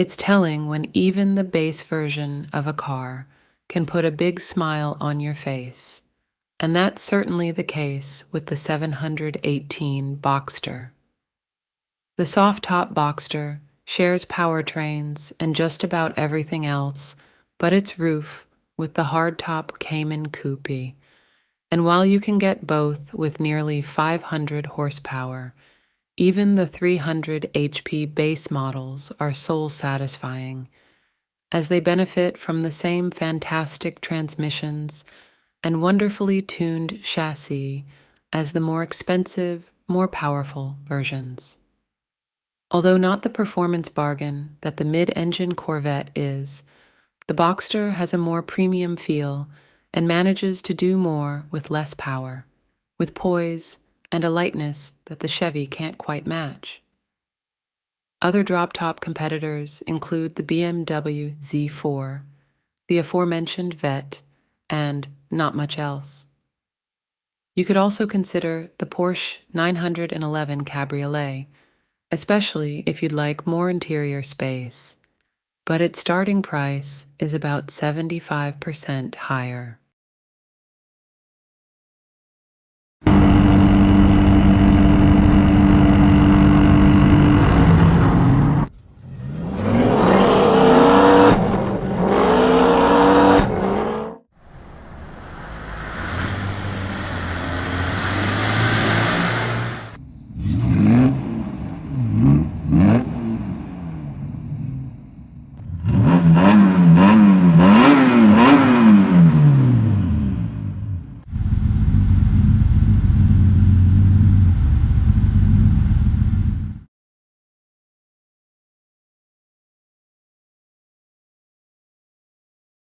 It's telling when even the base version of a car can put a big smile on your face, and that's certainly the case with the 718 Boxster. The soft-top Boxster shares powertrains and just about everything else but its roof with the hardtop Cayman coupe, and while you can get both with nearly 500 horsepower, even the 300 HP base models are soul-satisfying, as they benefit from the same fantastic transmissions and wonderfully tuned chassis as the more expensive, more powerful versions. Although not the performance bargain that the mid-engine Corvette is, the Boxster has a more premium feel and manages to do more with less power, with poise and a lightness that the Chevy can't quite match. Other drop-top competitors include the BMW Z4, the aforementioned Vette, and not much else. You could also consider the Porsche 911 Cabriolet, especially if you'd like more interior space, but its starting price is about 75% higher.